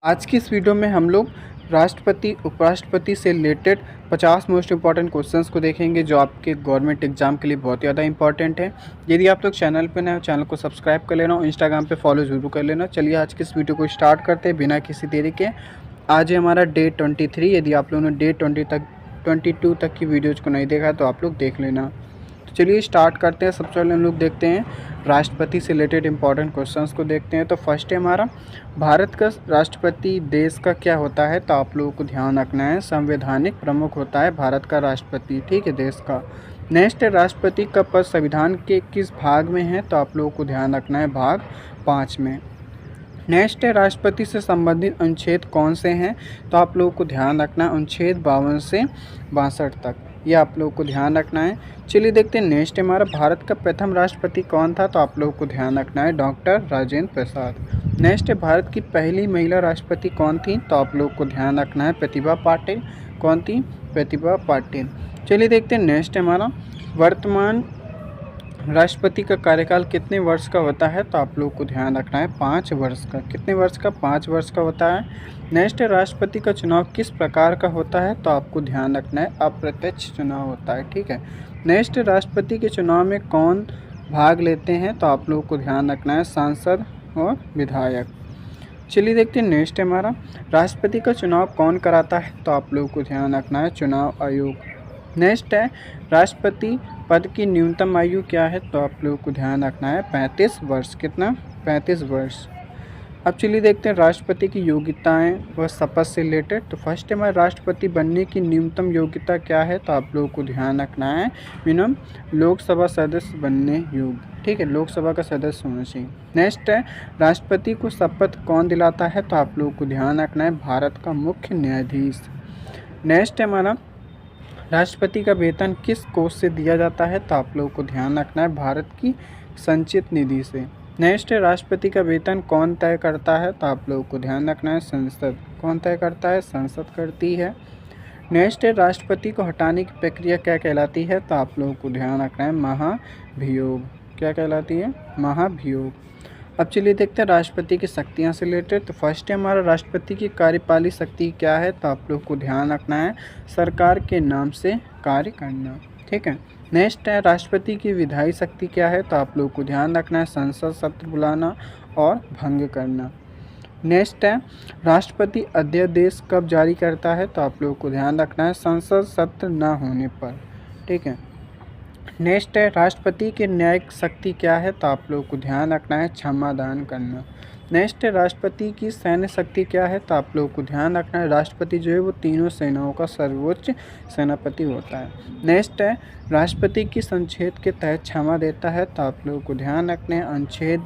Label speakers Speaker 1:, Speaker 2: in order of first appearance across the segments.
Speaker 1: आज की इस वीडियो में हम लोग राष्ट्रपति उपराष्ट्रपति से रिलेटेड 50 मोस्ट इंपॉर्टेंट क्वेश्चंस को देखेंगे जो आपके गवर्नमेंट एग्जाम के लिए बहुत ज़्यादा इंपॉर्टेंट है। यदि आप लोग चैनल पर नए हो, चैनल को सब्सक्राइब कर लेना और इंस्टाग्राम पे फॉलो जरूर कर लेना। चलिए आज की इस वीडियो को स्टार्ट करते हैं बिना किसी देरी के। आज है हमारा डे 23। यदि आप लोगों ने डे 22 तक की वीडियोज़ को नहीं देखा तो आप लोग देख लेना। तो चलिए स्टार्ट करते हैं। सबसे पहले हम लोग देखते हैं राष्ट्रपति से रिलेटेड इंपॉर्टेंट क्वेश्चंस को देखते हैं। तो फर्स्ट है हमारा, भारत का राष्ट्रपति देश का क्या होता है? तो आप लोगों को ध्यान रखना है, संवैधानिक प्रमुख होता है भारत का राष्ट्रपति, ठीक है, देश का। नेक्स्ट है, राष्ट्रपति का पद संविधान के किस भाग में है? तो आप लोगों को ध्यान रखना है भाग 5 में। नेक्स्ट है, राष्ट्रपति से संबंधित अनुच्छेद कौन से हैं? तो आप लोगों को ध्यान रखना है अनुच्छेद 52 से 62 तक, ये आप लोगों को ध्यान रखना है। चलिए देखते हैं नेक्स्ट हमारा, भारत का प्रथम राष्ट्रपति कौन था? तो आप लोगों को ध्यान रखना है डॉक्टर राजेंद्र प्रसाद। नेक्स्ट है, भारत की पहली महिला राष्ट्रपति कौन थी? तो आप लोगों को ध्यान रखना है प्रतिभा पाटिल। कौन थी? प्रतिभा पाटिल। चलिए देखते हैं नेक्स्ट हमारा, वर्तमान राष्ट्रपति का कार्यकाल कितने वर्ष का होता है? तो आप लोगों को ध्यान रखना है 5 वर्ष का। कितने वर्ष का? 5 वर्ष का होता है। नेक्स्ट है, राष्ट्रपति का चुनाव किस प्रकार का होता है? तो आपको ध्यान रखना है अप्रत्यक्ष चुनाव होता है, ठीक है। नेक्स्ट, राष्ट्रपति के चुनाव में कौन भाग लेते हैं? तो आप लोगों को ध्यान रखना है सांसद और विधायक। चलिए देखते हैं नेक्स्ट हमारा, राष्ट्रपति का चुनाव कौन कराता है? तो आप लोगों को ध्यान रखना है चुनाव आयोग। नेक्स्ट है, राष्ट्रपति पद की न्यूनतम आयु क्या है? तो आप लोगों को ध्यान रखना है 35 वर्ष। कितना? 35 वर्ष। अब चलिए देखते हैं राष्ट्रपति की योग्यताएं व शपथ से रिलेटेड। तो फर्स्ट है, हमारे राष्ट्रपति बनने की न्यूनतम योग्यता क्या है? तो आप लोगों को ध्यान रखना है मिनिमम लोकसभा सदस्य बनने योग्य, ठीक है, लोकसभा का सदस्य होना चाहिए। नेक्स्ट है, राष्ट्रपति को शपथ कौन दिलाता है? तो आप लोगों को ध्यान रखना है भारत का मुख्य न्यायाधीश। नेक्स्ट है हमारा, राष्ट्रपति का वेतन किस कोष से दिया जाता है? तो आप लोगों को ध्यान रखना है भारत की संचित निधि से। नेक्स्ट है, राष्ट्रपति का वेतन कौन तय करता है? तो आप लोगों को ध्यान रखना है संसद। कौन तय करता है? संसद करती है। नेक्स्ट है, राष्ट्रपति को हटाने की प्रक्रिया क्या कहलाती है? तो आप लोगों को ध्यान रखना है महाभियोग। क्या कहलाती है? महाभियोग। अब चलिए देखते हैं राष्ट्रपति की शक्तियाँ से रिलेटेड। तो फर्स्ट है हमारा, राष्ट्रपति की कार्यपालिक शक्ति क्या है? तो आप लोग को ध्यान रखना है सरकार के नाम से कार्य करना, ठीक है। नेक्स्ट है, राष्ट्रपति की विधायी शक्ति क्या है? तो आप लोग को ध्यान रखना है संसद सत्र बुलाना और भंग करना। नेक्स्ट है, राष्ट्रपति अध्यादेश कब जारी करता है? तो आप लोग को ध्यान रखना है संसद सत्र न होने पर, ठीक है। नेक्स्ट है, राष्ट्रपति की न्यायिक शक्ति क्या है? तो आप लोगों को ध्यान रखना है क्षमादान करना। नेक्स्ट है, राष्ट्रपति की सैन्य शक्ति क्या है? तो आप लोगों को ध्यान रखना है राष्ट्रपति जो है वो तीनों सेनाओं का सर्वोच्च सेनापति होता है। नेक्स्ट है, राष्ट्रपति किस अनुच्छेद के तहत क्षमा देता है? तो आप लोगों को ध्यान रखना है अनुच्छेद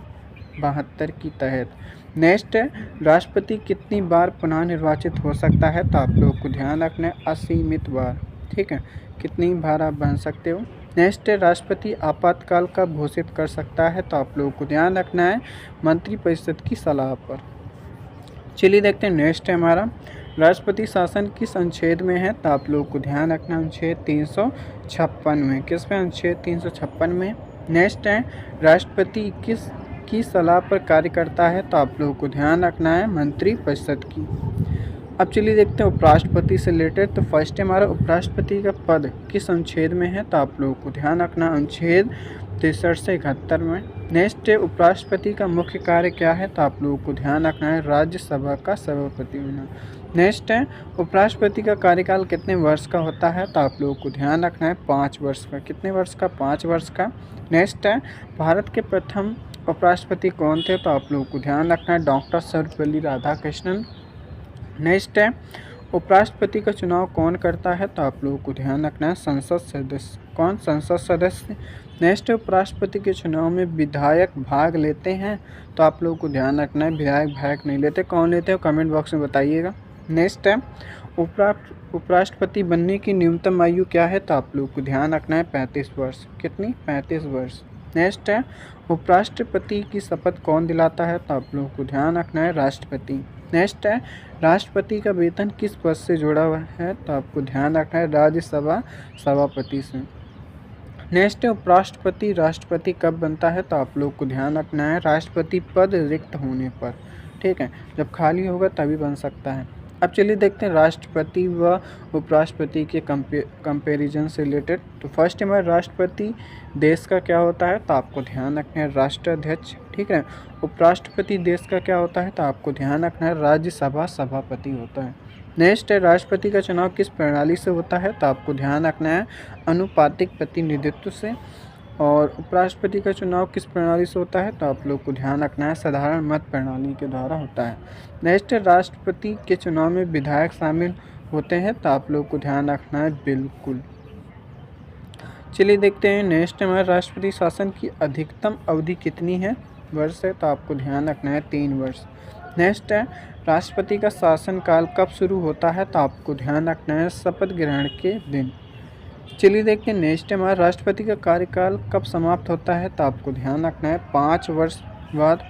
Speaker 1: 72 के तहत। नेक्स्ट है, राष्ट्रपति कितनी बार पुनः निर्वाचित हो सकता है? तो आप लोगों को ध्यान रखना है असीमित बार, ठीक है, कितनी बार आप बन सकते हो। नेक्स्ट है, राष्ट्रपति आपातकाल कब घोषित कर सकता है? तो आप लोगों को ध्यान रखना है मंत्रिपरिषद की सलाह पर। चलिए देखते हैं नेक्स्ट है हमारा, राष्ट्रपति शासन किस अनुच्छेद में है? तो आप लोगों को ध्यान रखना है अनुच्छेद 356 में। किस में? अनुच्छेद 356 में। नेक्स्ट है, राष्ट्रपति किस की सलाह पर कार्य करता है? तो आप लोगों को ध्यान रखना है मंत्रिपरिषद की। अब चलिए देखते हैं उपराष्ट्रपति से रिलेटेड। तो फर्स्ट है हमारा, उपराष्ट्रपति का पद किस अनुच्छेद में है? तो आप लोगों को ध्यान रखना अनुच्छेद 63 से 71 में। नेक्स्ट है, उपराष्ट्रपति का मुख्य कार्य क्या है? तो आप लोगों को ध्यान रखना है राज्यसभा का सभापति होना। नेक्स्ट है, उपराष्ट्रपति का कार्यकाल कितने वर्ष का होता है? तो आप लोगों को ध्यान रखना है 5 वर्ष का। कितने वर्ष का? 5 वर्ष का। नेक्स्ट है, भारत के प्रथम उपराष्ट्रपति कौन थे? तो आप लोगों को ध्यान रखना है डॉक्टर सर्वपल्ली राधाकृष्णन। नेक्स्ट है, उपराष्ट्रपति का चुनाव कौन करता है? तो आप लोगों को ध्यान रखना है संसद सदस्य। कौन? संसद सदस्य। नेक्स्ट है, उपराष्ट्रपति के चुनाव में विधायक भाग लेते हैं? तो आप लोगों को ध्यान रखना है विधायक भाग नहीं लेते। कौन लेते हैं कमेंट बॉक्स में बताइएगा। नेक्स्ट है, उपराष्ट्रपति बनने की न्यूनतम आयु क्या है? तो आप लोगों को ध्यान रखना है 35 वर्ष। कितनी? 35 वर्ष। नेक्स्ट है, उपराष्ट्रपति की शपथ कौन दिलाता है? तो आप लोगों को ध्यान रखना है राष्ट्रपति। नेक्स्ट है, राष्ट्रपति का वेतन किस पद से जुड़ा हुआ है? तो आपको ध्यान रखना है राज्यसभा सभापति से। नेक्स्ट है, उपराष्ट्रपति राष्ट्रपति कब बनता है? तो आप लोग को ध्यान रखना है राष्ट्रपति पद रिक्त होने पर। ठीक है, जब खाली होगा तभी बन सकता है। अब चलिए देखते हैं राष्ट्रपति व उपराष्ट्रपति के कंपैरिजन से रिलेटेड। तो फर्स्ट हमारे राष्ट्रपति देश का क्या होता है, तो आपको ध्यान रखना है राष्ट्राध्यक्ष, ठीक है। उपराष्ट्रपति देश का क्या होता है, तो आपको ध्यान रखना है राज्यसभा सभापति होता है। नेक्स्ट है राष्ट्रपति का चुनाव किस प्रणाली से होता है, तो आपको ध्यान रखना है अनुपातिक प्रतिनिधित्व से। और उपराष्ट्रपति का चुनाव किस प्रणाली से होता है, तो आप लोग को ध्यान रखना है साधारण मत प्रणाली के द्वारा होता है। नेक्स्ट राष्ट्रपति के चुनाव में विधायक शामिल होते हैं, तो आप लोग को ध्यान रखना है बिल्कुल। चलिए देखते हैं नेक्स्ट हमारे राष्ट्रपति शासन की अधिकतम अवधि कितनी है, वर्ष है, तो आपको ध्यान रखना है 3 वर्ष। नेक्स्ट है राष्ट्रपति का शासनकाल कब शुरू होता है, तो आपको ध्यान रखना है शपथ ग्रहण के दिन। चलिए देखते हैं नेक्स्ट हमारा राष्ट्रपति का कार्यकाल कब समाप्त होता है, तो आपको ध्यान रखना है 5 वर्ष बाद।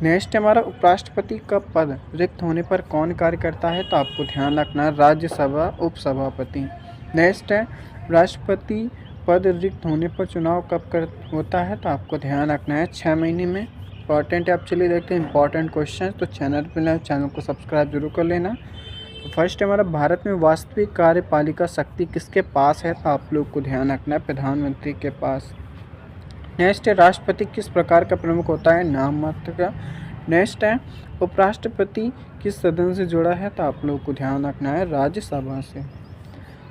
Speaker 1: नेक्स्ट हमारा उपराष्ट्रपति का पद रिक्त होने पर कौन कार्य करता है, तो आपको ध्यान रखना है राज्यसभा उपसभापति। नेक्स्ट है राष्ट्रपति पद रिक्त होने पर चुनाव कब होता है, तो आपको ध्यान रखना है 6 महीने में। इंपॉर्टेंट है। आप चलिए देखते हैं इंपॉर्टेंट क्वेश्चन। तो चैनल को सब्सक्राइब जरूर कर लेना। फर्स्ट हमारा भारत में वास्तविक कार्यपालिका शक्ति किसके पास है, तो आप लोग को ध्यान रखना है प्रधानमंत्री के पास। नेक्स्ट है राष्ट्रपति किस प्रकार का प्रमुख होता है, नाम मात्र का। नेक्स्ट है उपराष्ट्रपति किस सदन से जुड़ा है, तो आप लोग को ध्यान रखना है राज्यसभा से।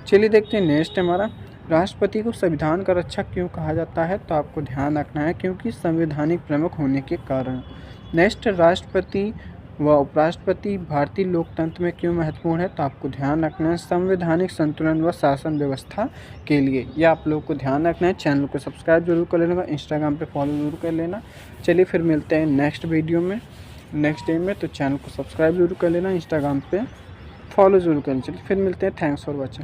Speaker 1: चलिए देखते हैं नेक्स्ट हमारा राष्ट्रपति को संविधान का रक्षक क्यों कहा जाता है, तो आपको ध्यान रखना है क्योंकि संवैधानिक प्रमुख होने के कारण। नेक्स्ट राष्ट्रपति व उपराष्ट्रपति भारतीय लोकतंत्र में क्यों महत्वपूर्ण है, तो आपको ध्यान रखना है संवैधानिक संतुलन व शासन व्यवस्था के लिए। यह आप लोग को ध्यान रखना है। चैनल को सब्सक्राइब जरूर कर लेना, इंस्टाग्राम पे फॉलो जरूर कर लेना। चलिए फिर मिलते हैं नेक्स्ट वीडियो में नेक्स्ट डे में। तो चैनल को सब्सक्राइब जरूर कर लेना, इंस्टाग्राम पे फॉलो जरूर कर लेना। चलिए फिर मिलते हैं। Thanks for watching.